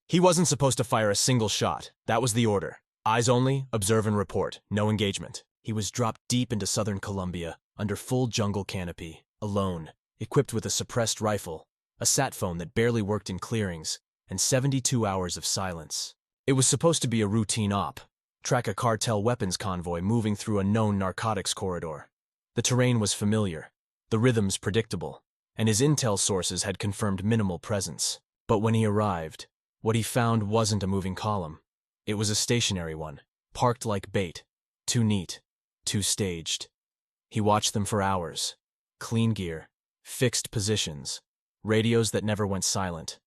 He wasn't supposed to fire a single shot. That was the order. Eyes only, observe and report. No engagement. He was dropped deep into southern Colombia, under full jungle canopy, alone, equipped with a suppressed rifle, a sat phone that barely worked in clearings, and 72 hours of silence. It was supposed to be a routine op, track a cartel weapons convoy moving through a known narcotics corridor. The terrain was familiar, the rhythms predictable, and his intel sources had confirmed minimal presence. But when he arrived, what he found wasn't a moving column. It was a stationary one, parked like bait, too neat, too staged. He watched them for hours. Clean gear, fixed positions, radios that never went silent.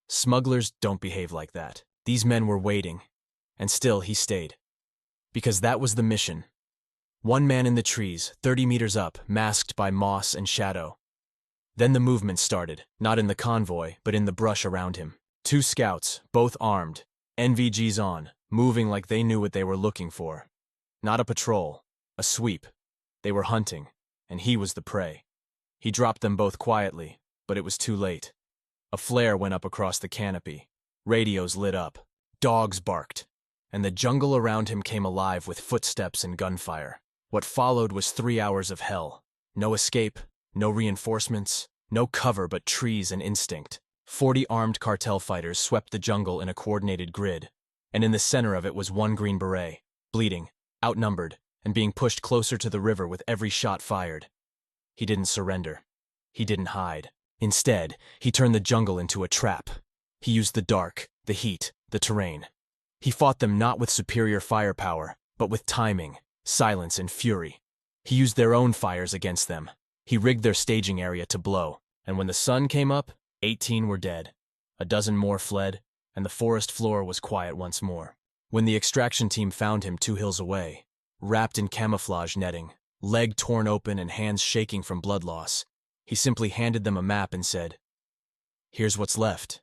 Smugglers don't behave like that. These men were waiting, and still he stayed. Because that was the mission. One man in the trees, 30 meters up, masked by moss and shadow. Then the movement started, not in the convoy, but in the brush around him. 2 scouts, both armed, NVGs on, moving like they knew what they were looking for. Not a patrol, a sweep. They were hunting, and he was the prey. He dropped them both quietly, but it was too late. A flare went up across the canopy. Radios lit up. Dogs barked, and the jungle around him came alive with footsteps and gunfire. What followed was 3 hours of hell. No escape, no reinforcements, no cover but trees and instinct. 40 armed cartel fighters swept the jungle in a coordinated grid, and in the center of it was one Green Beret, bleeding, outnumbered, and being pushed closer to the river with every shot fired. He didn't surrender. He didn't hide. Instead, he turned the jungle into a trap. He used the dark, the heat, the terrain. He fought them not with superior firepower, but with timing, silence, and fury. He used their own fires against them. He rigged their staging area to blow, and when the sun came up, 18 were dead. A dozen more fled, and the forest floor was quiet once more. When the extraction team found him 2 hills away, wrapped in camouflage netting, leg torn open and hands shaking from blood loss, he simply handed them a map and said, "Here's what's left."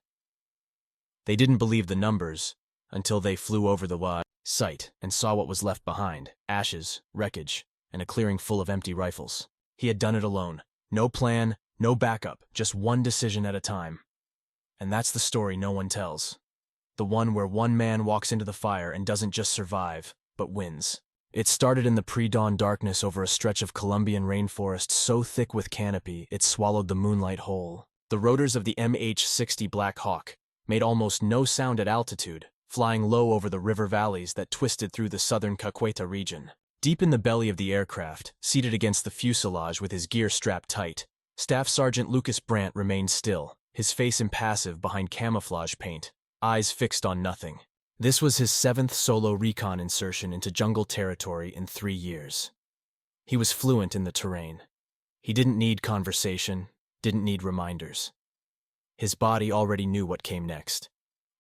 They didn't believe the numbers until they flew over the site and saw what was left behind: ashes, wreckage, and a clearing full of empty rifles. He had done it alone. No plan, no backup, just one decision at a time. And that's the story no one tells. The one where one man walks into the fire and doesn't just survive, but wins. It started in the pre-dawn darkness over a stretch of Colombian rainforest so thick with canopy it swallowed the moonlight whole. The rotors of the MH-60 Black Hawk made almost no sound at altitude, flying low over the river valleys that twisted through the southern Caqueta region. Deep in the belly of the aircraft, seated against the fuselage with his gear strapped tight, Staff Sergeant Lucas Brandt remained still, his face impassive behind camouflage paint, eyes fixed on nothing. This was his 7th solo recon insertion into jungle territory in 3 years. He was fluent in the terrain. He didn't need conversation, didn't need reminders. His body already knew what came next.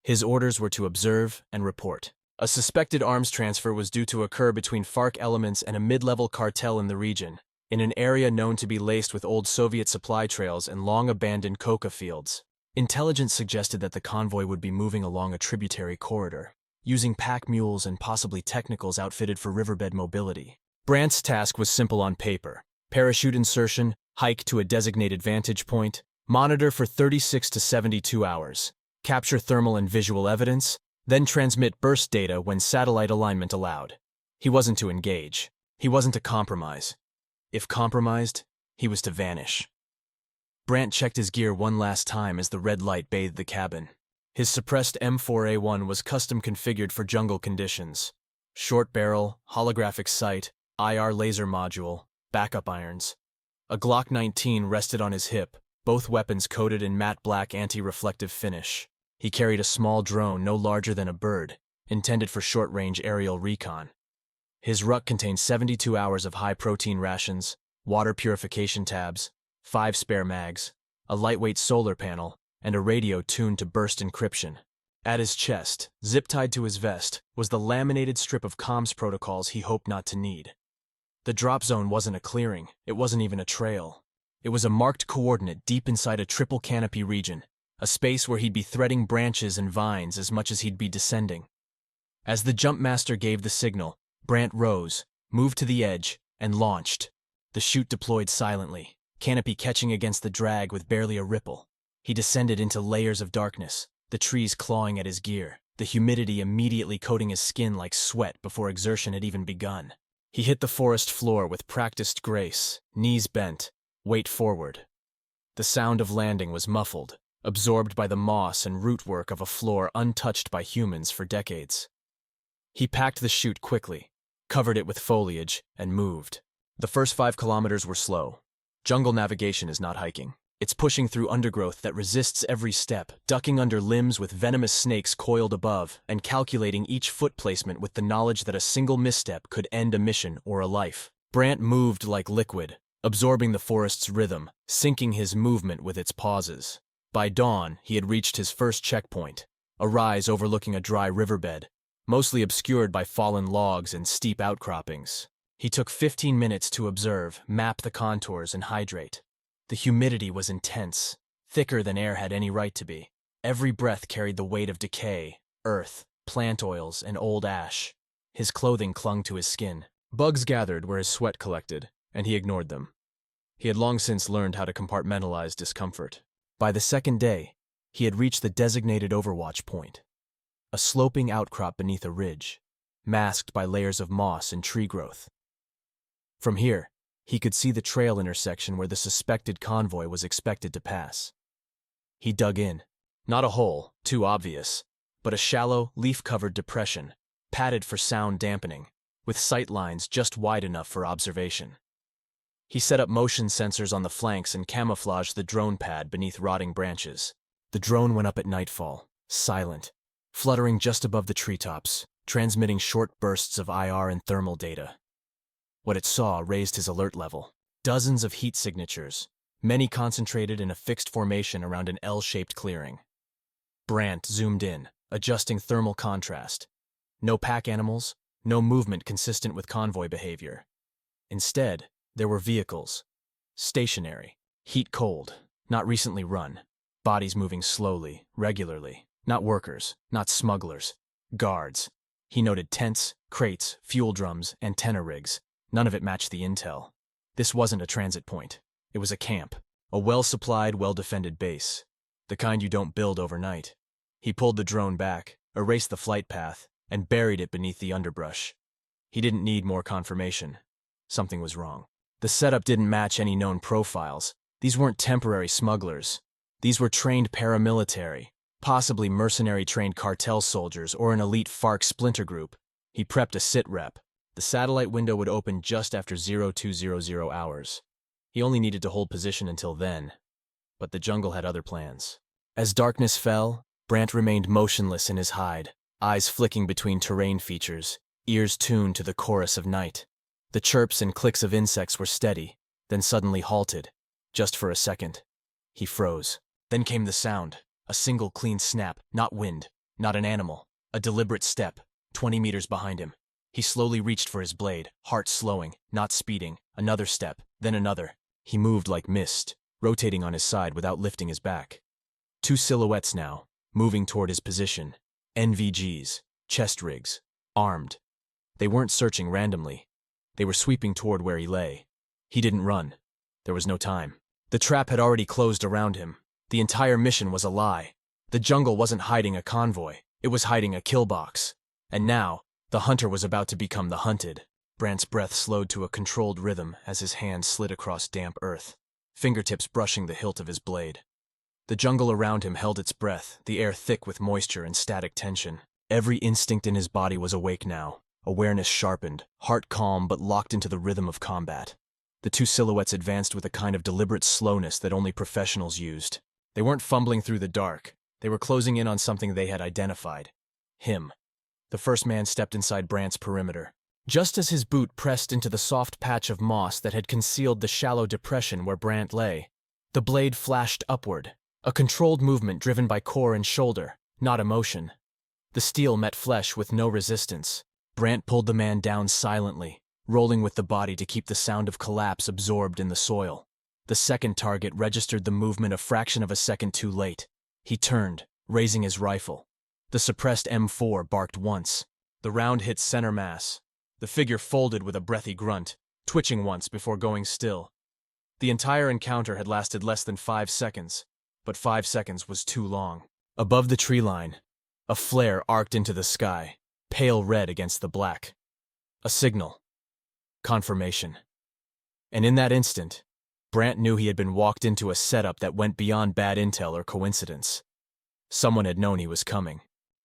His orders were to observe and report. A suspected arms transfer was due to occur between FARC elements and a mid-level cartel in the region, in an area known to be laced with old Soviet supply trails and long-abandoned coca fields. Intelligence suggested that the convoy would be moving along a tributary corridor, using pack mules and possibly technicals outfitted for riverbed mobility. Brandt's task was simple on paper: parachute insertion, hike to a designated vantage point, monitor for 36 to 72 hours, capture thermal and visual evidence, then transmit burst data when satellite alignment allowed. He wasn't to engage. He wasn't to compromise. If compromised, he was to vanish. Brandt checked his gear one last time as the red light bathed the cabin. His suppressed M4A1 was custom configured for jungle conditions. Short barrel, holographic sight, IR laser module, backup irons. A Glock 19 rested on his hip, both weapons coated in matte black anti-reflective finish. He carried a small drone no larger than a bird, intended for short-range aerial recon. His ruck contained 72 hours of high-protein rations, water purification tabs, 5 spare mags, a lightweight solar panel, and a radio tuned to burst encryption. At his chest, zip-tied to his vest, was the laminated strip of comms protocols he hoped not to need. The drop zone wasn't a clearing, it wasn't even a trail. It was a marked coordinate deep inside a triple canopy region, a space where he'd be threading branches and vines as much as he'd be descending. As the jump master gave the signal, Brandt rose, moved to the edge, and launched. The chute deployed silently, canopy catching against the drag with barely a ripple. He descended into layers of darkness, the trees clawing at his gear, the humidity immediately coating his skin like sweat before exertion had even begun. He hit the forest floor with practiced grace, knees bent, weight forward. The sound of landing was muffled, absorbed by the moss and rootwork of a floor untouched by humans for decades. He packed the chute quickly, covered it with foliage, and moved. The first 5 kilometers were slow. Jungle navigation is not hiking. It's pushing through undergrowth that resists every step, ducking under limbs with venomous snakes coiled above, and calculating each foot placement with the knowledge that a single misstep could end a mission or a life. Brant moved like liquid, absorbing the forest's rhythm, syncing his movement with its pauses. By dawn, he had reached his first checkpoint, a rise overlooking a dry riverbed, mostly obscured by fallen logs and steep outcroppings. He took 15 minutes to observe, map the contours, and hydrate. The humidity was intense, thicker than air had any right to be. Every breath carried the weight of decay, earth, plant oils, and old ash. His clothing clung to his skin. Bugs gathered where his sweat collected, and he ignored them. He had long since learned how to compartmentalize discomfort. By the second day, he had reached the designated overwatch point, a sloping outcrop beneath a ridge, masked by layers of moss and tree growth. From here, he could see the trail intersection where the suspected convoy was expected to pass. He dug in. Not a hole, too obvious, but a shallow, leaf-covered depression, padded for sound dampening, with sight lines just wide enough for observation. He set up motion sensors on the flanks and camouflaged the drone pad beneath rotting branches. The drone went up at nightfall, silent, fluttering just above the treetops, transmitting short bursts of IR and thermal data. What it saw raised his alert level. Dozens of heat signatures, many concentrated in a fixed formation around an L-shaped clearing. Brant zoomed in, adjusting thermal contrast. No pack animals, no movement consistent with convoy behavior. Instead, there were vehicles. Stationary, heat-cold, not recently run. Bodies moving slowly, regularly. Not workers, not smugglers. Guards. He noted tents, crates, fuel drums, antenna rigs. None of it matched the intel. This wasn't a transit point. It was a camp. A well-supplied, well-defended base. The kind you don't build overnight. He pulled the drone back, erased the flight path, and buried it beneath the underbrush. He didn't need more confirmation. Something was wrong. The setup didn't match any known profiles. These weren't temporary smugglers. These were trained paramilitary, possibly mercenary-trained cartel soldiers or an elite FARC splinter group. He prepped a sit rep. The satellite window would open just after 0200 hours. He only needed to hold position until then. But the jungle had other plans. As darkness fell, Brant remained motionless in his hide, eyes flicking between terrain features, ears tuned to the chorus of night. The chirps and clicks of insects were steady, then suddenly halted, just for a second. He froze. Then came the sound, a single clean snap, not wind, not an animal, a deliberate step, 20 meters behind him. He slowly reached for his blade, heart slowing, not speeding. Another step, then another. He moved like mist, rotating on his side without lifting his back. 2 silhouettes now, moving toward his position. NVGs, chest rigs, armed. They weren't searching randomly. They were sweeping toward where he lay. He didn't run. There was no time. The trap had already closed around him. The entire mission was a lie. The jungle wasn't hiding a convoy. It was hiding a kill box. And now, the hunter was about to become the hunted. Brant's breath slowed to a controlled rhythm as his hand slid across damp earth, fingertips brushing the hilt of his blade. The jungle around him held its breath, the air thick with moisture and static tension. Every instinct in his body was awake now, awareness sharpened, heart calm but locked into the rhythm of combat. The 2 silhouettes advanced with a kind of deliberate slowness that only professionals used. They weren't fumbling through the dark. They were closing in on something they had identified. Him. The first man stepped inside Brant's perimeter. Just as his boot pressed into the soft patch of moss that had concealed the shallow depression where Brant lay, the blade flashed upward, a controlled movement driven by core and shoulder, not emotion. The steel met flesh with no resistance. Brant pulled the man down silently, rolling with the body to keep the sound of collapse absorbed in the soil. The second target registered the movement a fraction of a second too late. He turned, raising his rifle. The suppressed M4 barked once. The round hit center mass. The figure folded with a breathy grunt, twitching once before going still. The entire encounter had lasted less than 5 seconds, but 5 seconds was too long. Above the tree line, a flare arced into the sky, pale red against the black. A signal. Confirmation. And in that instant, Brant knew he had been walked into a setup that went beyond bad intel or coincidence. Someone had known he was coming.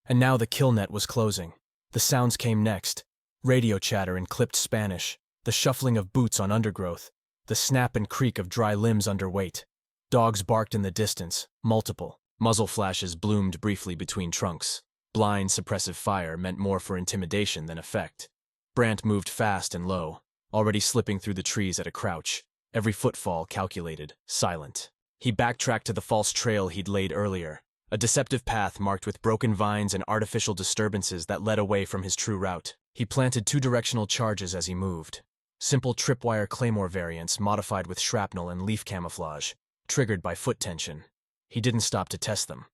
And now the kill net was closing. The sounds came next. Radio chatter in clipped Spanish, the shuffling of boots on undergrowth, the snap and creak of dry limbs under weight. Dogs barked in the distance, multiple. Muzzle flashes bloomed briefly between trunks. Blind, suppressive fire meant more for intimidation than effect. Brant moved fast and low, already slipping through the trees at a crouch, every footfall calculated, silent. He backtracked to the false trail he'd laid earlier, a deceptive path marked with broken vines and artificial disturbances that led away from his true route. He planted two-directional charges as he moved. Simple tripwire claymore variants modified with shrapnel and leaf camouflage, triggered by foot tension. He didn't stop to test them.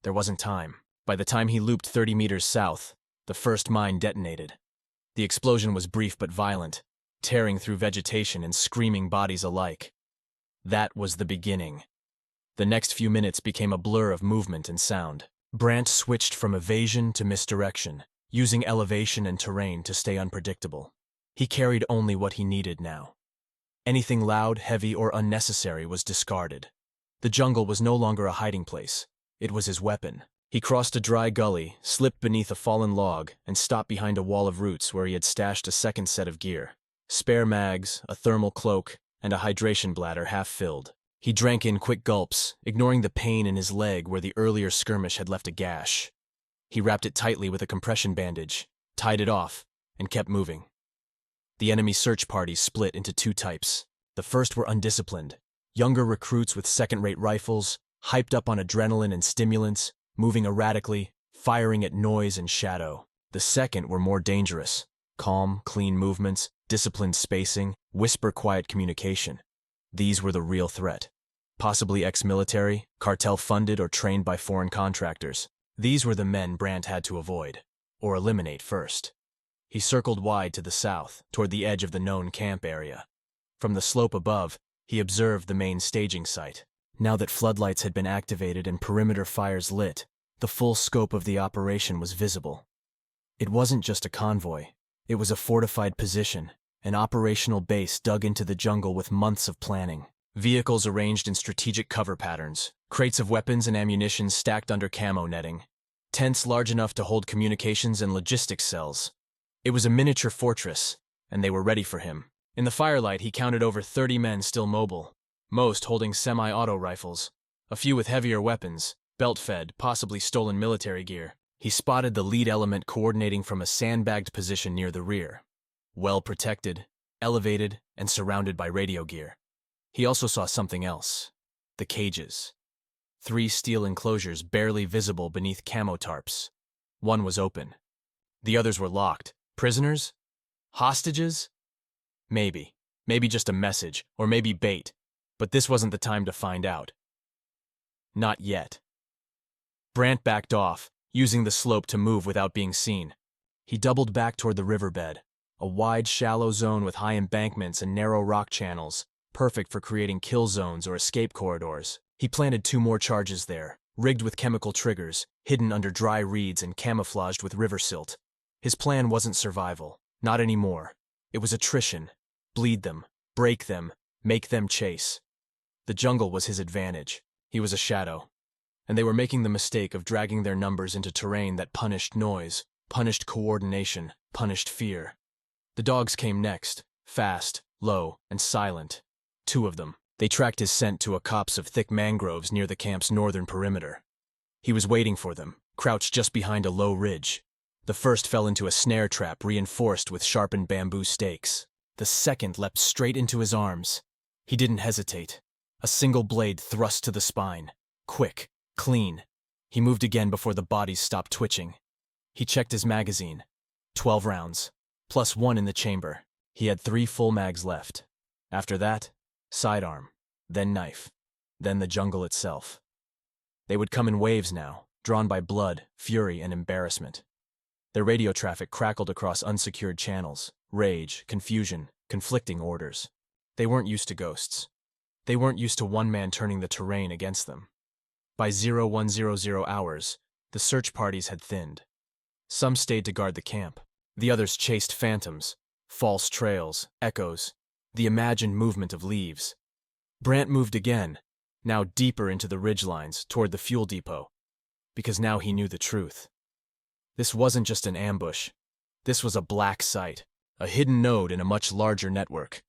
There wasn't time. By the time he looped 30 meters south, the first mine detonated. The explosion was brief but violent, tearing through vegetation and screaming bodies alike. That was the beginning. The next few minutes became a blur of movement and sound. Brant switched from evasion to misdirection, using elevation and terrain to stay unpredictable. He carried only what he needed now. Anything loud, heavy, or unnecessary was discarded. The jungle was no longer a hiding place. It was his weapon. He crossed a dry gully, slipped beneath a fallen log, and stopped behind a wall of roots where he had stashed a second set of gear. Spare mags, a thermal cloak, and a hydration bladder half filled. He drank in quick gulps, ignoring the pain in his leg where the earlier skirmish had left a gash. He wrapped it tightly with a compression bandage, tied it off, and kept moving. The enemy search parties split into two types. The first were undisciplined, younger recruits with second-rate rifles, hyped up on adrenaline and stimulants, moving erratically, firing at noise and shadow. The second were more dangerous. Calm, clean movements, disciplined spacing, whisper-quiet communication. These were the real threat. Possibly ex-military, cartel-funded or trained by foreign contractors. These were the men Brant had to avoid, or eliminate first. He circled wide to the south, toward the edge of the known camp area. From the slope above, he observed the main staging site. Now that floodlights had been activated and perimeter fires lit, the full scope of the operation was visible. It wasn't just a convoy. It was a fortified position, an operational base dug into the jungle with months of planning. Vehicles arranged in strategic cover patterns, crates of weapons and ammunition stacked under camo netting, tents large enough to hold communications and logistics cells. It was a miniature fortress, and they were ready for him. In the firelight, he counted over 30 men still mobile, most holding semi-auto rifles, a few with heavier weapons, belt-fed, possibly stolen military gear. He spotted the lead element coordinating from a sandbagged position near the rear, well protected, elevated, and surrounded by radio gear. He also saw something else: the cages. 3 steel enclosures barely visible beneath camo tarps. One was open. The others were locked. Prisoners? Hostages? Maybe just a message, or maybe bait, but this wasn't the time to find out. Not yet. Brant backed off, using the slope to move without being seen. He doubled back toward the riverbed, a wide, shallow zone with high embankments and narrow rock channels, perfect for creating kill zones or escape corridors. He planted 2 more charges there, rigged with chemical triggers, hidden under dry reeds and camouflaged with river silt. His plan wasn't survival, not anymore. It was attrition. Bleed them, break them, make them chase. The jungle was his advantage. He was a shadow. And they were making the mistake of dragging their numbers into terrain that punished noise, punished coordination, punished fear. The dogs came next, fast, low, and silent. 2 of them. They tracked his scent to a copse of thick mangroves near the camp's northern perimeter. He was waiting for them, crouched just behind a low ridge. The first fell into a snare trap reinforced with sharpened bamboo stakes. The second leapt straight into his arms. He didn't hesitate. A single blade thrust to the spine. Quick, clean. He moved again before the bodies stopped twitching. He checked his magazine. 12 rounds, plus 1 in the chamber. He had 3 full mags left. After that, sidearm, then knife, then the jungle itself. They would come in waves now, drawn by blood, fury, and embarrassment. Their radio traffic crackled across unsecured channels, rage, confusion, conflicting orders. They weren't used to ghosts. They weren't used to one man turning the terrain against them. By 0100 hours, the search parties had thinned. Some stayed to guard the camp. The others chased phantoms, false trails, echoes, the imagined movement of leaves. Brant moved again, now deeper into the ridgelines toward the fuel depot, because now he knew the truth. This wasn't just an ambush. This was a black site, a hidden node in a much larger network.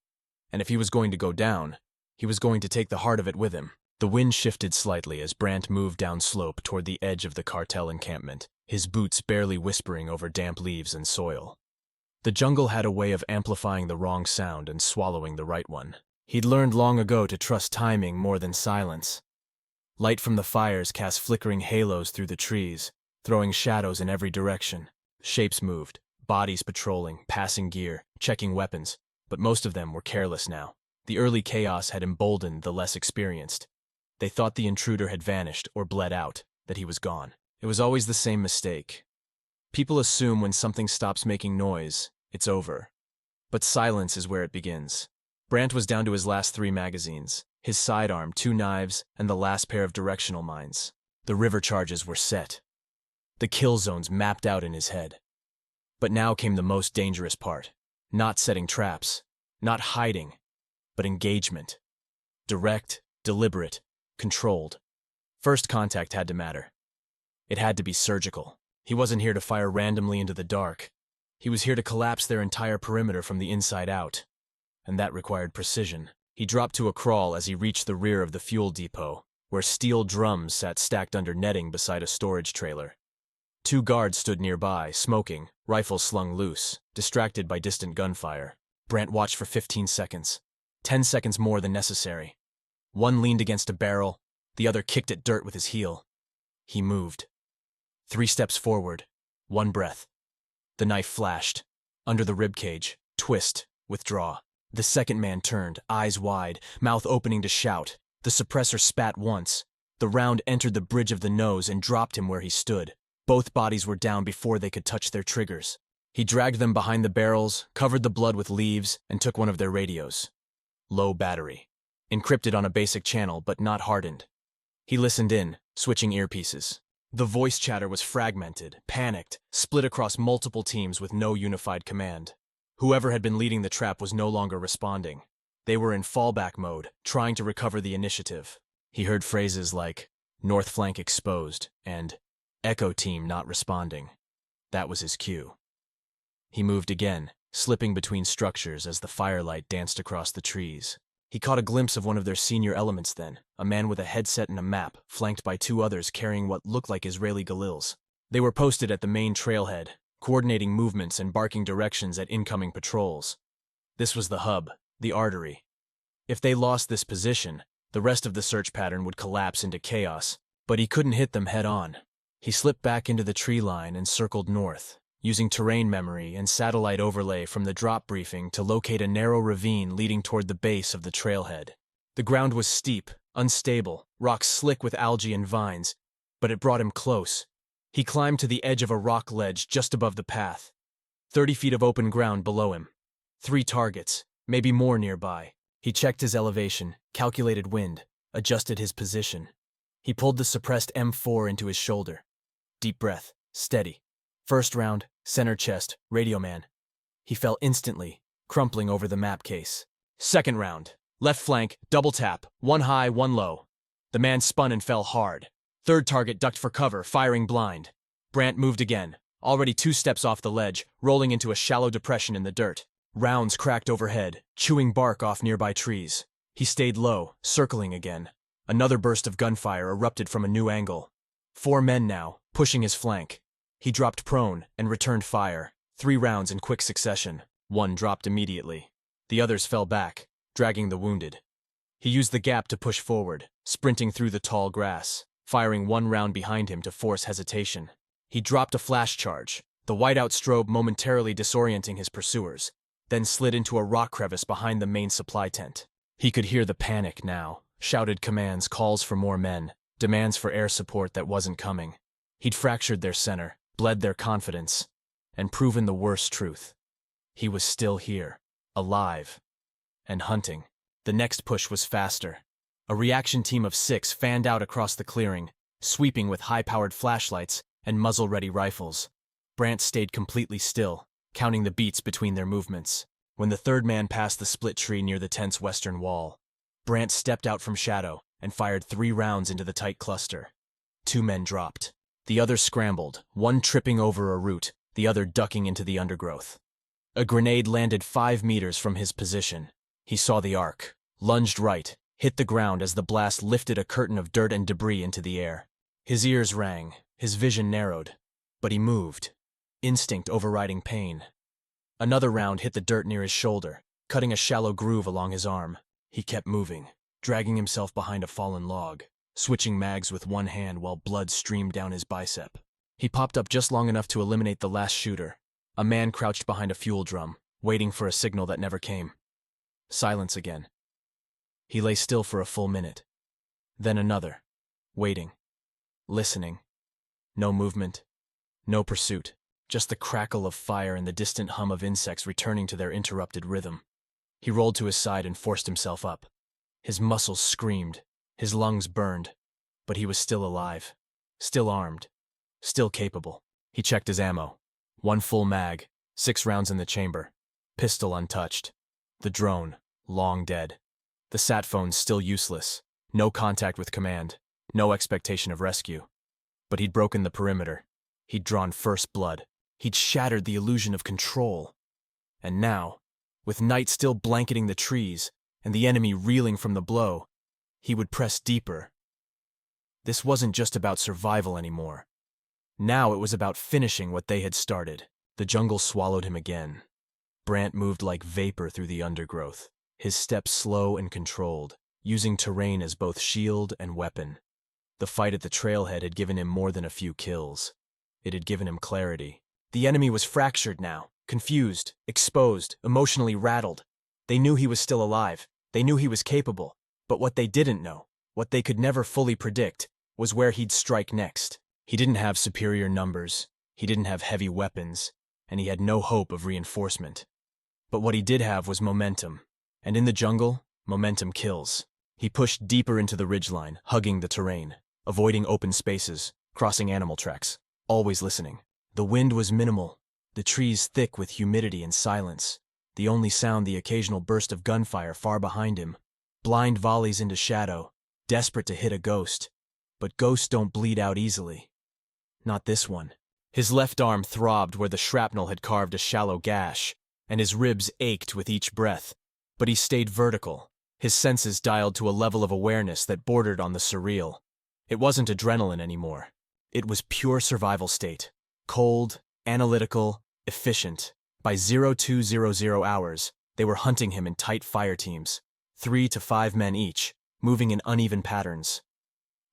And if he was going to go down, he was going to take the heart of it with him. The wind shifted slightly as Brant moved down slope toward the edge of the cartel encampment, his boots barely whispering over damp leaves and soil. The jungle had a way of amplifying the wrong sound and swallowing the right one. He'd learned long ago to trust timing more than silence. Light from the fires cast flickering halos through the trees, throwing shadows in every direction. Shapes moved, bodies patrolling, passing gear, checking weapons, but most of them were careless now. The early chaos had emboldened the less experienced. They thought the intruder had vanished or bled out, that he was gone. It was always the same mistake. People assume when something stops making noise, it's over. But silence is where it begins. Brant was down to his last 3 magazines, his sidearm, 2 knives, and the last pair of directional mines. The river charges were set. The kill zones mapped out in his head. But now came the most dangerous part. Not setting traps, not hiding, but engagement. Direct, deliberate, controlled. First contact had to matter. It had to be surgical. He wasn't here to fire randomly into the dark. He was here to collapse their entire perimeter from the inside out. And that required precision. He dropped to a crawl as he reached the rear of the fuel depot, where steel drums sat stacked under netting beside a storage trailer. 2 guards stood nearby, smoking, rifles slung loose, distracted by distant gunfire. Brant watched for 15 seconds. 10 seconds more than necessary. One leaned against a barrel, the other kicked at dirt with his heel. He moved. 3 steps forward, 1 breath. The knife flashed. Under the ribcage, twist, withdraw. The second man turned, eyes wide, mouth opening to shout. The suppressor spat once. The round entered the bridge of the nose and dropped him where he stood. Both bodies were down before they could touch their triggers. He dragged them behind the barrels, covered the blood with leaves, and took one of their radios. Low battery. Encrypted on a basic channel, but not hardened. He listened in, switching earpieces. The voice chatter was fragmented, panicked, split across multiple teams with no unified command. Whoever had been leading the trap was no longer responding. They were in fallback mode, trying to recover the initiative. He heard phrases like, "North flank exposed," and "Echo team not responding." That was his cue. He moved again, slipping between structures as the firelight danced across the trees. He caught a glimpse of one of their senior elements then, a man with a headset and a map, flanked by 2 others carrying what looked like Israeli Galils. They were posted at the main trailhead, coordinating movements and barking directions at incoming patrols. This was the hub, the artery. If they lost this position, the rest of the search pattern would collapse into chaos, but he couldn't hit them head on. He slipped back into the tree line and circled north, using terrain memory and satellite overlay from the drop briefing to locate a narrow ravine leading toward the base of the trailhead. The ground was steep, unstable, rocks slick with algae and vines, but it brought him close. He climbed to the edge of a rock ledge just above the path. 30 feet of open ground below him. 3 targets, maybe more nearby. He checked his elevation, calculated wind, adjusted his position. He pulled the suppressed M4 into his shoulder. Deep breath, steady. First round, center chest, radio man. He fell instantly, crumpling over the map case. Second round, left flank, double tap, 1 high, 1 low. The man spun and fell hard. Third target ducked for cover, firing blind. Brant moved again, already 2 steps off the ledge, rolling into a shallow depression in the dirt. Rounds cracked overhead, chewing bark off nearby trees. He stayed low, circling again. Another burst of gunfire erupted from a new angle. 4 men now, pushing his flank. He dropped prone and returned fire. 3 rounds in quick succession. 1 dropped immediately. The others fell back, dragging the wounded. He used the gap to push forward, sprinting through the tall grass, firing 1 round behind him to force hesitation. He dropped a flash charge, the whiteout strobe momentarily disorienting his pursuers, then slid into a rock crevice behind the main supply tent. He could hear the panic now, shouted commands, calls for more men, demands for air support that wasn't coming. He'd fractured their center, bled their confidence, and proven the worst truth. He was still here, alive, and hunting. The next push was faster. A reaction team of 6 fanned out across the clearing, sweeping with high-powered flashlights and muzzle-ready rifles. Brant stayed completely still, counting the beats between their movements. When the third man passed the split tree near the tent's western wall, Brant stepped out from shadow and fired 3 rounds into the tight cluster. 2 men dropped. The others scrambled, one tripping over a root, the other ducking into the undergrowth. A grenade landed 5 meters from his position. He saw the arc, lunged right, hit the ground as the blast lifted a curtain of dirt and debris into the air. His ears rang, his vision narrowed, but he moved, instinct overriding pain. Another round hit the dirt near his shoulder, cutting a shallow groove along his arm. He kept moving, dragging himself behind a fallen log, switching mags with one hand while blood streamed down his bicep. He popped up just long enough to eliminate the last shooter, a man crouched behind a fuel drum, waiting for a signal that never came. Silence again. He lay still for a full minute. Then another, waiting, listening. No movement, no pursuit, just the crackle of fire and the distant hum of insects returning to their interrupted rhythm. He rolled to his side and forced himself up. His muscles screamed, his lungs burned, but he was still alive, still armed, still capable. He checked his ammo. 1 full mag, 6 rounds in the chamber, pistol untouched. The drone, long dead. The sat phone still useless, no contact with command, no expectation of rescue. But he'd broken the perimeter. He'd drawn first blood. He'd shattered the illusion of control. And now, with night still blanketing the trees and the enemy reeling from the blow, he would press deeper. This wasn't just about survival anymore. Now it was about finishing what they had started. The jungle swallowed him again. Brant moved like vapor through the undergrowth, his steps slow and controlled, using terrain as both shield and weapon. The fight at the trailhead had given him more than a few kills. It had given him clarity. The enemy was fractured now, confused, exposed, emotionally rattled. They knew he was still alive. They knew he was capable. But what they didn't know, what they could never fully predict, was where he'd strike next. He didn't have superior numbers, he didn't have heavy weapons, and he had no hope of reinforcement. But what he did have was momentum. And in the jungle, momentum kills. He pushed deeper into the ridgeline, hugging the terrain, avoiding open spaces, crossing animal tracks, always listening. The wind was minimal, the trees thick with humidity and silence, the only sound the occasional burst of gunfire far behind him. Blind volleys into shadow, desperate to hit a ghost. But ghosts don't bleed out easily. Not this one. His left arm throbbed where the shrapnel had carved a shallow gash, and his ribs ached with each breath. But he stayed vertical, his senses dialed to a level of awareness that bordered on the surreal. It wasn't adrenaline anymore. It was pure survival state. Cold, analytical, efficient. By 0200 hours, they were hunting him in tight fire teams, 3 to 5 men each, moving in uneven patterns.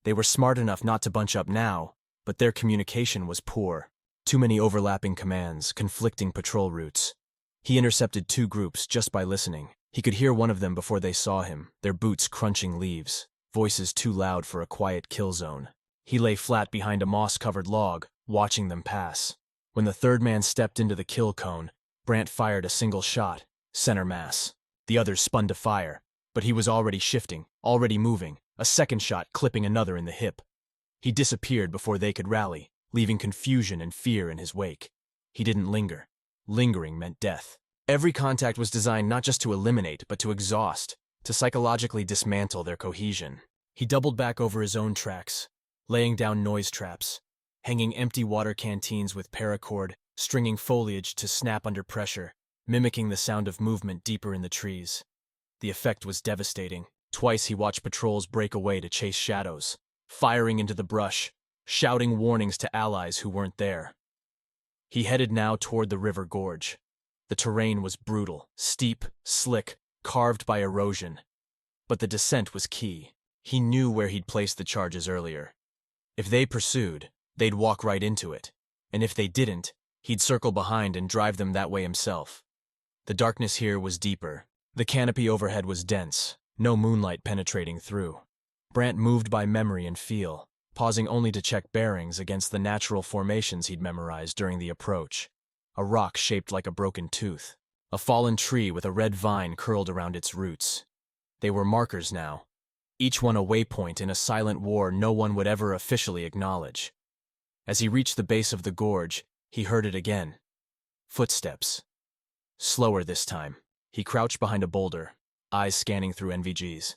They were smart enough not to bunch up now, but their communication was poor. Too many overlapping commands, conflicting patrol routes. He intercepted 2 groups just by listening. He could hear one of them before they saw him, their boots crunching leaves, voices too loud for a quiet kill zone. He lay flat behind a moss-covered log, watching them pass. When the third man stepped into the kill cone, Brant fired a single shot, center mass. The others spun to fire, but he was already shifting, already moving, a second shot clipping another in the hip. He disappeared before they could rally, leaving confusion and fear in his wake. He didn't linger. Lingering meant death. Every contact was designed not just to eliminate, but to exhaust, to psychologically dismantle their cohesion. He doubled back over his own tracks, laying down noise traps, hanging empty water canteens with paracord, stringing foliage to snap under pressure, mimicking the sound of movement deeper in the trees. The effect was devastating. Twice he watched patrols break away to chase shadows, firing into the brush, shouting warnings to allies who weren't there. He headed now toward the river gorge. The terrain was brutal, steep, slick, carved by erosion. But the descent was key. He knew where he'd placed the charges earlier. If they pursued, they'd walk right into it. And if they didn't, he'd circle behind and drive them that way himself. The darkness here was deeper. The canopy overhead was dense, no moonlight penetrating through. Brant moved by memory and feel, pausing only to check bearings against the natural formations he'd memorized during the approach. A rock shaped like a broken tooth. A fallen tree with a red vine curled around its roots. They were markers now. each one a waypoint in a silent war no one would ever officially acknowledge. As he reached the base of the gorge, he heard it again. Footsteps. Slower this time. He crouched behind a boulder, eyes scanning through NVGs.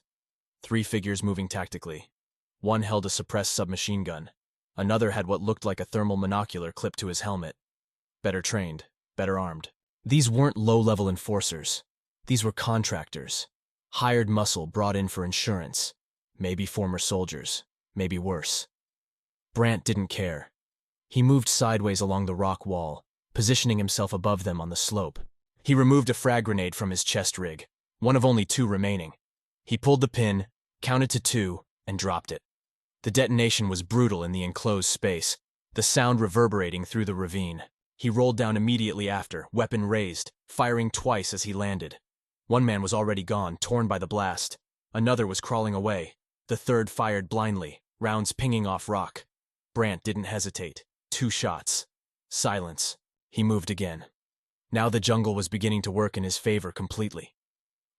3 figures moving tactically. One held a suppressed submachine gun. Another had what looked like a thermal monocular clipped to his helmet. Better trained, better armed. These weren't low-level enforcers. These were contractors. Hired muscle brought in for insurance. Maybe former soldiers. Maybe worse. Brandt didn't care. He moved sideways along the rock wall, positioning himself above them on the slope. He removed a frag grenade from his chest rig, one of only 2 remaining. He pulled the pin, counted to 2, and dropped it. The detonation was brutal in the enclosed space, the sound reverberating through the ravine. He rolled down immediately after, weapon raised, firing twice as he landed. One man was already gone, torn by the blast. Another was crawling away. The third fired blindly, rounds pinging off rock. Brandt didn't hesitate. 2 shots. Silence. He moved again. Now the jungle was beginning to work in his favor completely.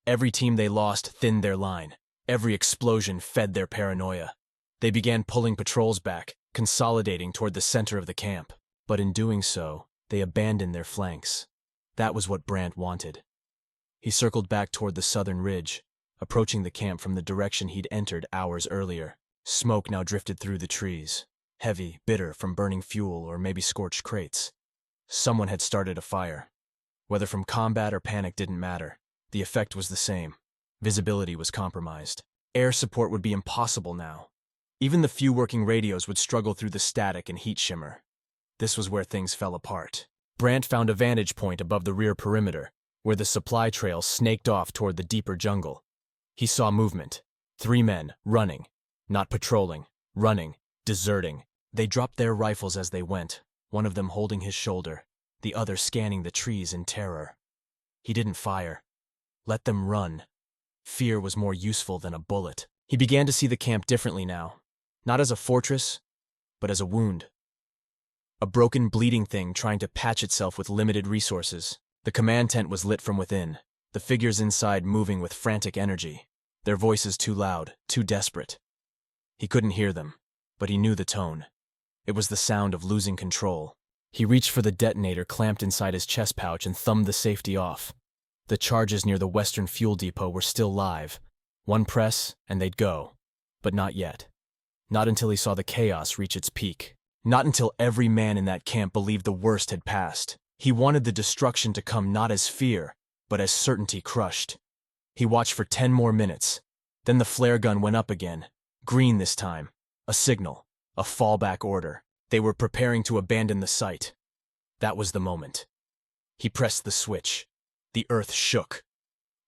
Every team they lost thinned their line. Every explosion fed their paranoia. They began pulling patrols back, consolidating toward the center of the camp. But in doing so, they abandoned their flanks. That was what Brandt wanted. He circled back toward the southern ridge, approaching the camp from the direction he'd entered hours earlier. Smoke now drifted through the trees, heavy, bitter from burning fuel or maybe scorched crates. Someone had started a fire. Whether from combat or panic didn't matter. The effect was the same. Visibility was compromised. Air support would be impossible now. Even the few working radios would struggle through the static and heat shimmer. This was where things fell apart. Brandt found a vantage point above the rear perimeter, where the supply trail snaked off toward the deeper jungle. He saw movement. 3 men, running. Not patrolling. Running. Deserting. They dropped their rifles as they went, one of them holding his shoulder, the other scanning the trees in terror. He didn't fire. Let them run. Fear was more useful than a bullet. He began to see the camp differently now. Not as a fortress, but as a wound. A broken, bleeding thing trying to patch itself with limited resources. The command tent was lit from within, the figures inside moving with frantic energy, their voices too loud, too desperate. He couldn't hear them, but he knew the tone. It was the sound of losing control. He reached for the detonator clamped inside his chest pouch and thumbed the safety off. The charges near the western fuel depot were still live. One press, and they'd go. But not yet. Not until he saw the chaos reach its peak. Not until every man in that camp believed the worst had passed. He wanted the destruction to come not as fear, but as certainty crushed. He watched for 10 more minutes. Then the flare gun went up again. Green this time. A signal. A fallback order. They were preparing to abandon the site. That was the moment. He pressed the switch. The earth shook.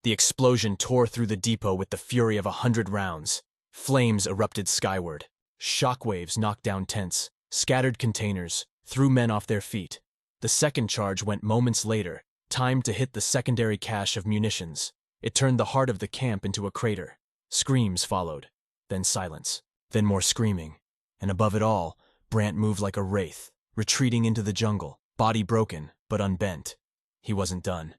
The explosion tore through the depot with the fury of 100 rounds. Flames erupted skyward. Shockwaves knocked down tents, scattered containers, threw men off their feet. The second charge went moments later, timed to hit the secondary cache of munitions. It turned the heart of the camp into a crater. Screams followed, then silence, then more screaming. And above it all, Brandt moved like a wraith, retreating into the jungle, body broken, but unbent. He wasn't done.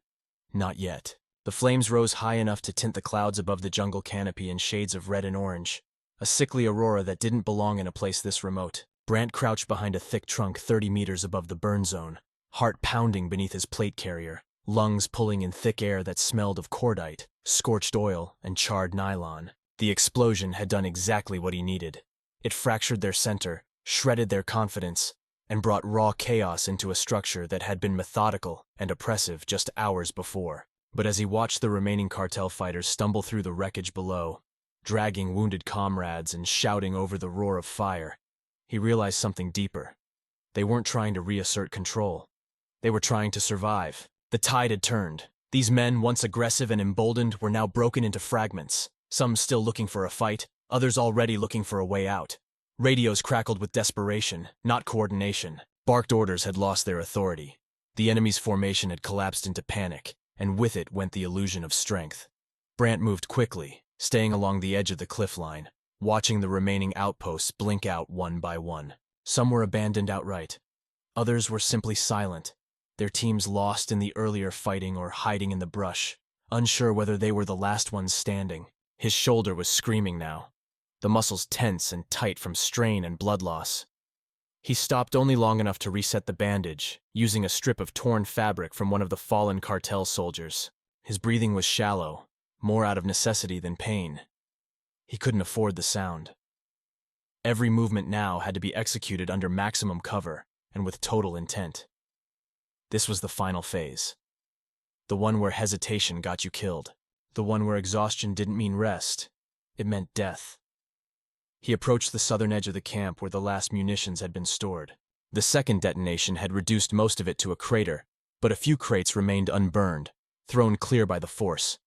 Not yet. The flames rose high enough to tint the clouds above the jungle canopy in shades of red and orange, a sickly aurora that didn't belong in a place this remote. Brandt crouched behind a thick trunk 30 meters above the burn zone, heart pounding beneath his plate carrier, lungs pulling in thick air that smelled of cordite, scorched oil, and charred nylon. The explosion had done exactly what he needed. It fractured their center, shredded their confidence, and brought raw chaos into a structure that had been methodical and oppressive just hours before. But as he watched the remaining cartel fighters stumble through the wreckage below, dragging wounded comrades and shouting over the roar of fire, he realized something deeper. They weren't trying to reassert control. They were trying to survive. The tide had turned. These men, once aggressive and emboldened, were now broken into fragments, some still looking for a fight, others already looking for a way out. Radios crackled with desperation, not coordination. Barked orders had lost their authority. The enemy's formation had collapsed into panic, and with it went the illusion of strength. Brandt moved quickly, staying along the edge of the cliff line, watching the remaining outposts blink out one by one. Some were abandoned outright. Others were simply silent, their teams lost in the earlier fighting or hiding in the brush, unsure whether they were the last ones standing. His shoulder was screaming now, the muscles tense and tight from strain and blood loss. He stopped only long enough to reset the bandage, using a strip of torn fabric from one of the fallen cartel soldiers. His breathing was shallow, more out of necessity than pain. He couldn't afford the sound. Every movement now had to be executed under maximum cover and with total intent. This was the final phase. The one where hesitation got you killed. The one where exhaustion didn't mean rest. It meant death. He approached the southern edge of the camp where the last munitions had been stored. The second detonation had reduced most of it to a crater, but a few crates remained unburned, thrown clear by the force.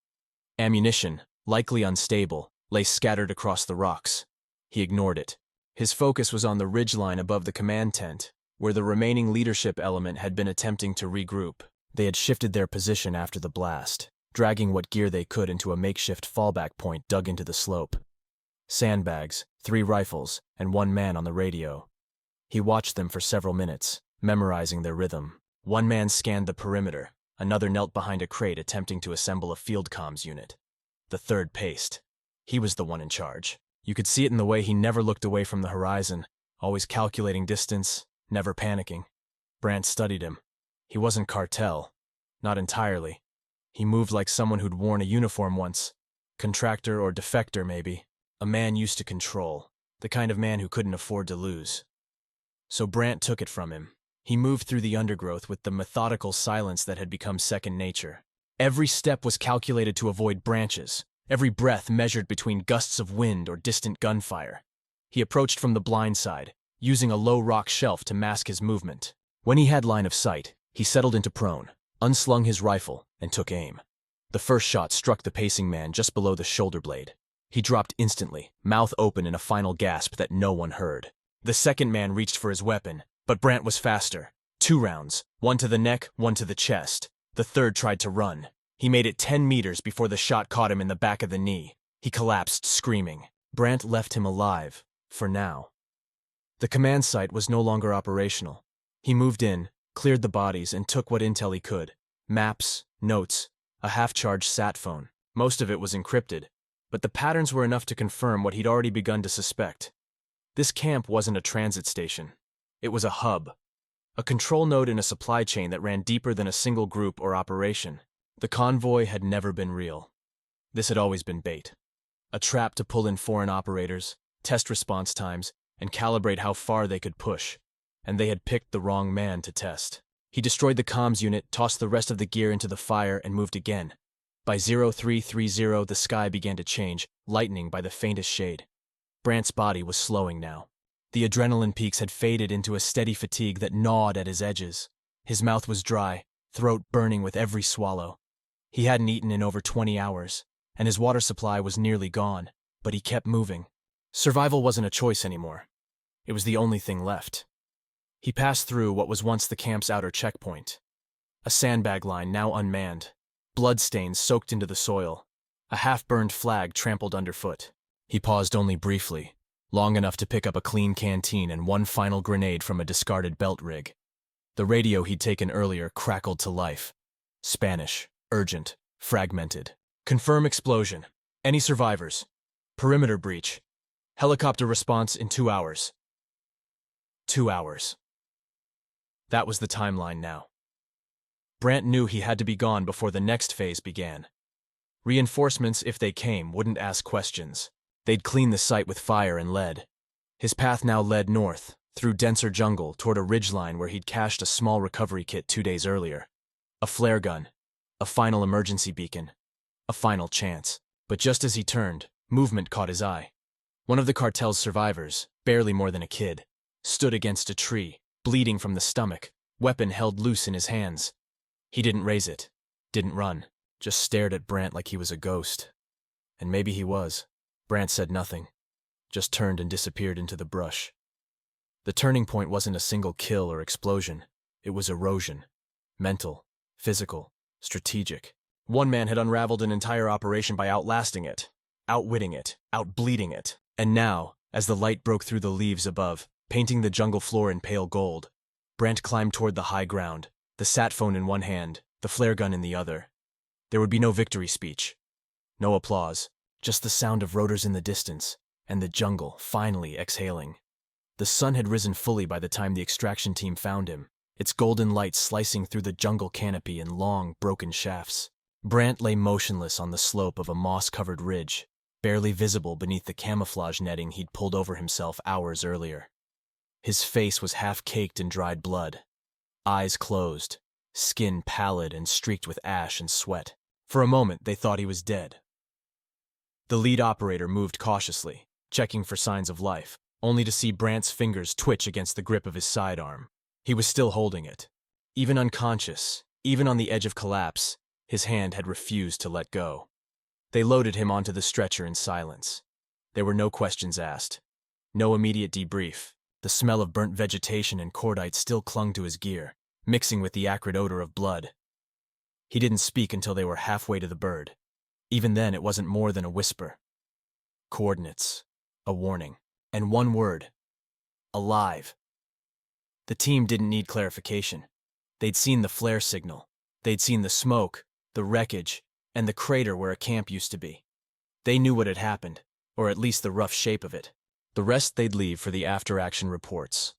Ammunition, likely unstable, lay scattered across the rocks. He ignored it. His focus was on the ridgeline above the command tent, where the remaining leadership element had been attempting to regroup. They had shifted their position after the blast, dragging what gear they could into a makeshift fallback point dug into the slope. Sandbags, 3 rifles, and 1 man on the radio. He watched them for several minutes, memorizing their rhythm. One man scanned the perimeter, another knelt behind a crate attempting to assemble a field comms unit. The third paced. He was the one in charge. You could see it in the way he never looked away from the horizon, always calculating distance, never panicking. Brandt studied him. He wasn't cartel. Not entirely. He moved like someone who'd worn a uniform once. Contractor or defector, maybe. A man used to control. The kind of man who couldn't afford to lose. So Brandt took it from him. He moved through the undergrowth with the methodical silence that had become second nature. Every step was calculated to avoid branches, every breath measured between gusts of wind or distant gunfire. He approached from the blind side, using a low rock shelf to mask his movement. When he had line of sight, he settled into prone, unslung his rifle, and took aim. The first shot struck the pacing man just below the shoulder blade. He dropped instantly, mouth open in a final gasp that no one heard. The second man reached for his weapon, but Brandt was faster. 2 rounds, one to the neck, one to the chest. The third tried to run. He made it 10 meters before the shot caught him in the back of the knee. He collapsed, screaming. Brandt left him alive, for now. The command site was no longer operational. He moved in, cleared the bodies, and took what intel he could. Maps, notes, a half-charged sat phone. Most of it was encrypted, but the patterns were enough to confirm what he'd already begun to suspect. This camp wasn't a transit station. It was a hub, a control node in a supply chain that ran deeper than a single group or operation. The convoy had never been real. This had always been bait. A trap to pull in foreign operators, test response times, and calibrate how far they could push. And they had picked the wrong man to test. He destroyed the comms unit, tossed the rest of the gear into the fire, and moved again. By 0330, the sky began to change, lightening by the faintest shade. Brandt's body was slowing now. The adrenaline peaks had faded into a steady fatigue that gnawed at his edges. His mouth was dry, throat burning with every swallow. He hadn't eaten in over 20 hours, and his water supply was nearly gone, but he kept moving. Survival wasn't a choice anymore. It was the only thing left. He passed through what was once the camp's outer checkpoint. A sandbag line now unmanned. Bloodstains soaked into the soil, a half-burned flag trampled underfoot. He paused only briefly, long enough to pick up a clean canteen and one final grenade from a discarded belt rig. The radio he'd taken earlier crackled to life. Spanish, urgent, fragmented. Confirm explosion. Any survivors? Perimeter breach. Helicopter response in 2 hours. 2 hours. That was the timeline now. Brandt knew he had to be gone before the next phase began. Reinforcements, if they came, wouldn't ask questions. They'd clean the site with fire and lead. His path now led north, through denser jungle, toward a ridgeline where he'd cached a small recovery kit 2 days earlier. A flare gun. A final emergency beacon. A final chance. But just as he turned, movement caught his eye. One of the cartel's survivors, barely more than a kid, stood against a tree, bleeding from the stomach, weapon held loose in his hands. He didn't raise it, didn't run, just stared at Brandt like he was a ghost. And maybe he was. Brandt said nothing, just turned and disappeared into the brush. The turning point wasn't a single kill or explosion. It was erosion. Mental, physical, strategic. One man had unraveled an entire operation by outlasting it, outwitting it, outbleeding it. And now, as the light broke through the leaves above, painting the jungle floor in pale gold, Brandt climbed toward the high ground, the sat phone in one hand, the flare gun in the other. There would be no victory speech. No applause. just the sound of rotors in the distance, and the jungle finally exhaling. The sun had risen fully by the time the extraction team found him, its golden light slicing through the jungle canopy in long, broken shafts. Brant lay motionless on the slope of a moss-covered ridge, barely visible beneath the camouflage netting he'd pulled over himself hours earlier. His face was half-caked in dried blood, eyes closed, skin pallid and streaked with ash and sweat. For a moment, they thought he was dead. The lead operator moved cautiously, checking for signs of life, only to see Brant's fingers twitch against the grip of his sidearm. He was still holding it. Even unconscious, even on the edge of collapse, his hand had refused to let go. They loaded him onto the stretcher in silence. There were no questions asked. No immediate debrief. The smell of burnt vegetation and cordite still clung to his gear, mixing with the acrid odor of blood. He didn't speak until they were halfway to the bird. Even then, it wasn't more than a whisper. Coordinates, a warning, and one word: alive. The team didn't need clarification. They'd seen the flare signal. They'd seen the smoke, the wreckage, and the crater where a camp used to be. They knew what had happened, or at least the rough shape of it. The rest they'd leave for the after-action reports.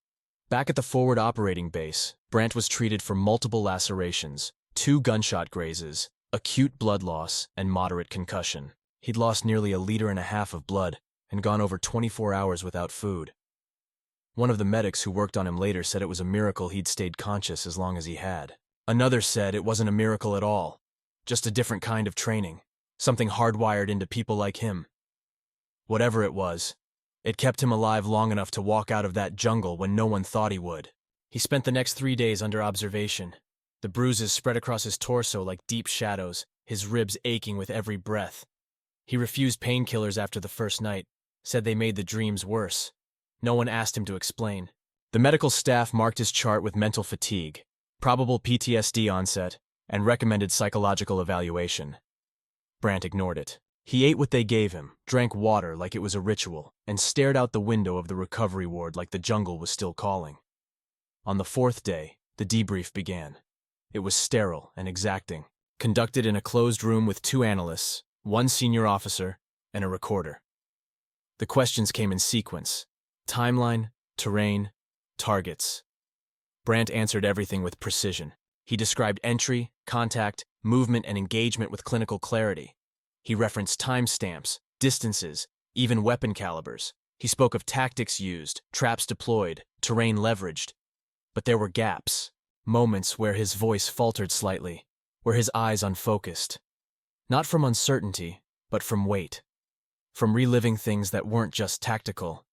Back at the forward operating base, Brant was treated for multiple lacerations, 2 gunshot grazes, acute blood loss, and moderate concussion. He'd lost nearly 1.5 liters of blood and gone over 24 hours without food. One of the medics who worked on him later said it was a miracle he'd stayed conscious as long as he had. Another said it wasn't a miracle at all, just a different kind of training, something hardwired into people like him. Whatever it was, it kept him alive long enough to walk out of that jungle when no one thought he would. He spent the next 3 days under observation, the bruises spread across his torso like deep shadows, his ribs aching with every breath. He refused painkillers after the first night, said they made the dreams worse. No one asked him to explain. The medical staff marked his chart with mental fatigue, probable PTSD onset, and recommended psychological evaluation. Brant ignored it. He ate what they gave him, drank water like it was a ritual, and stared out the window of the recovery ward like the jungle was still calling. On the 4th day, the debrief began. It was sterile and exacting, conducted in a closed room with 2 analysts, 1 senior officer, and a recorder. The questions came in sequence: timeline, terrain, targets. Brant answered everything with precision. He described entry, contact, movement, and engagement with clinical clarity. He referenced timestamps, distances, even weapon calibers. He spoke of tactics used, traps deployed, terrain leveraged. But there were gaps, moments where his voice faltered slightly, where his eyes unfocused. Not from uncertainty, but from weight. From reliving things that weren't just tactical.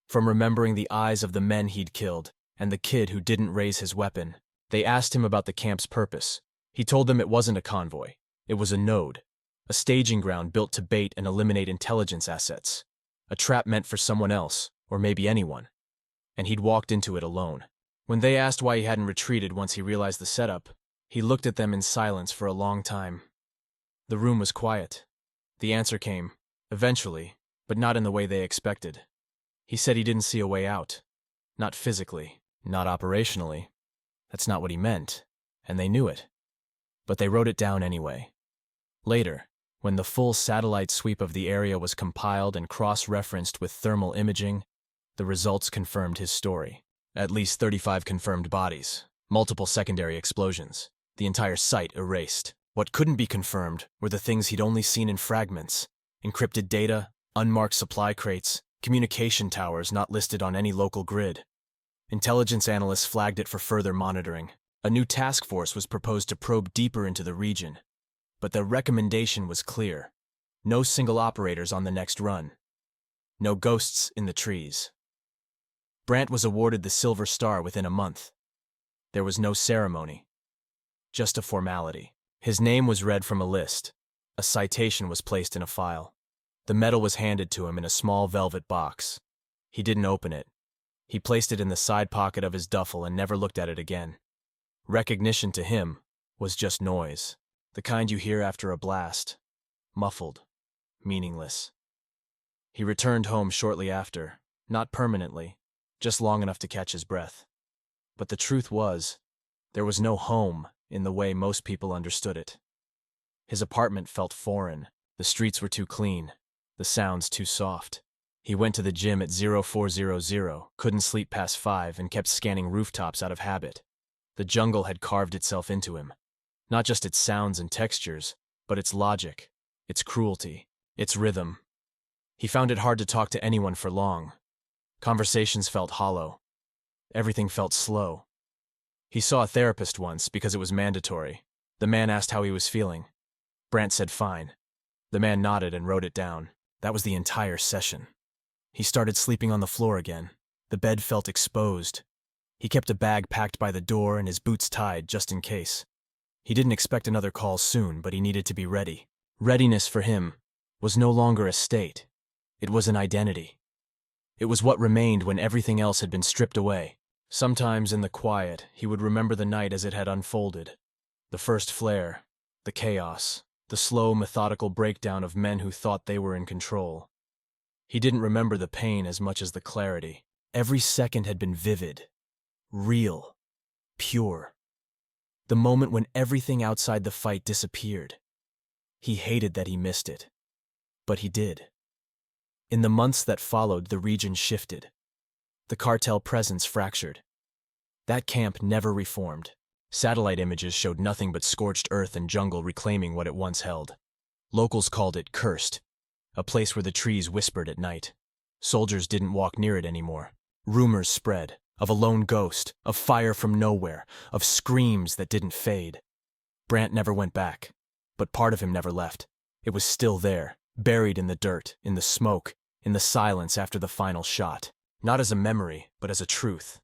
From remembering the eyes of the men he'd killed and the kid who didn't raise his weapon. They asked him about the camp's purpose. He told them it wasn't a convoy. It was a node. A staging ground built to bait and eliminate intelligence assets. A trap meant for someone else, or maybe anyone. And he'd walked into it alone. When they asked why he hadn't retreated once he realized the setup, he looked at them in silence for a long time. The room was quiet. The answer came, eventually, but not in the way they expected. He said he didn't see a way out. Not physically, not operationally. That's not what he meant, and they knew it. But they wrote it down anyway. Later, when the full satellite sweep of the area was compiled and cross-referenced with thermal imaging, the results confirmed his story. At least 35 confirmed bodies, multiple secondary explosions, the entire site erased. What couldn't be confirmed were the things he'd only seen in fragments: encrypted data, unmarked supply crates, communication towers not listed on any local grid. Intelligence analysts flagged it for further monitoring. A new task force was proposed to probe deeper into the region. But the recommendation was clear. No single operators on the next run. No ghosts in the trees. Brant was awarded the Silver Star within a month. There was no ceremony. Just a formality. His name was read from a list. A citation was placed in a file. The medal was handed to him in a small velvet box. He didn't open it. He placed it in the side pocket of his duffel and never looked at it again. Recognition to him was just noise. The kind you hear after a blast. Muffled. Meaningless. He returned home shortly after, not permanently, just long enough to catch his breath. But the truth was, there was no home in the way most people understood it. His apartment felt foreign. The streets were too clean. The sounds too soft. He went to the gym at 0400, couldn't sleep past 5, and kept scanning rooftops out of habit. The jungle had carved itself into him. Not just its sounds and textures, but its logic, its cruelty, its rhythm. He found it hard to talk to anyone for long. Conversations felt hollow. Everything felt slow. He saw a therapist once because it was mandatory. The man asked how he was feeling. Brant said fine. The man nodded and wrote it down. That was the entire session. He started sleeping on the floor again. The bed felt exposed. He kept a bag packed by the door and his boots tied just in case. He didn't expect another call soon, but he needed to be ready. Readiness for him was no longer a state. It was an identity. It was what remained when everything else had been stripped away. Sometimes in the quiet, he would remember the night as it had unfolded. The first flare, the chaos, the slow, methodical breakdown of men who thought they were in control. He didn't remember the pain as much as the clarity. Every second had been vivid, real, pure. The moment when everything outside the fight disappeared. He hated that he missed it. But he did. In the months that followed, the region shifted. The cartel presence fractured. That camp never reformed. Satellite images showed nothing but scorched earth and jungle reclaiming what it once held. Locals called it cursed, a place where the trees whispered at night. Soldiers didn't walk near it anymore. Rumors spread, of a lone ghost, of fire from nowhere, of screams that didn't fade. Brant never went back, but part of him never left. It was still there, buried in the dirt, in the smoke, in the silence after the final shot. Not as a memory, but as a truth.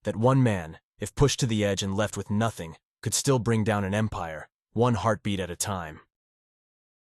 That one man, if pushed to the edge and left with nothing, could still bring down an empire, one heartbeat at a time.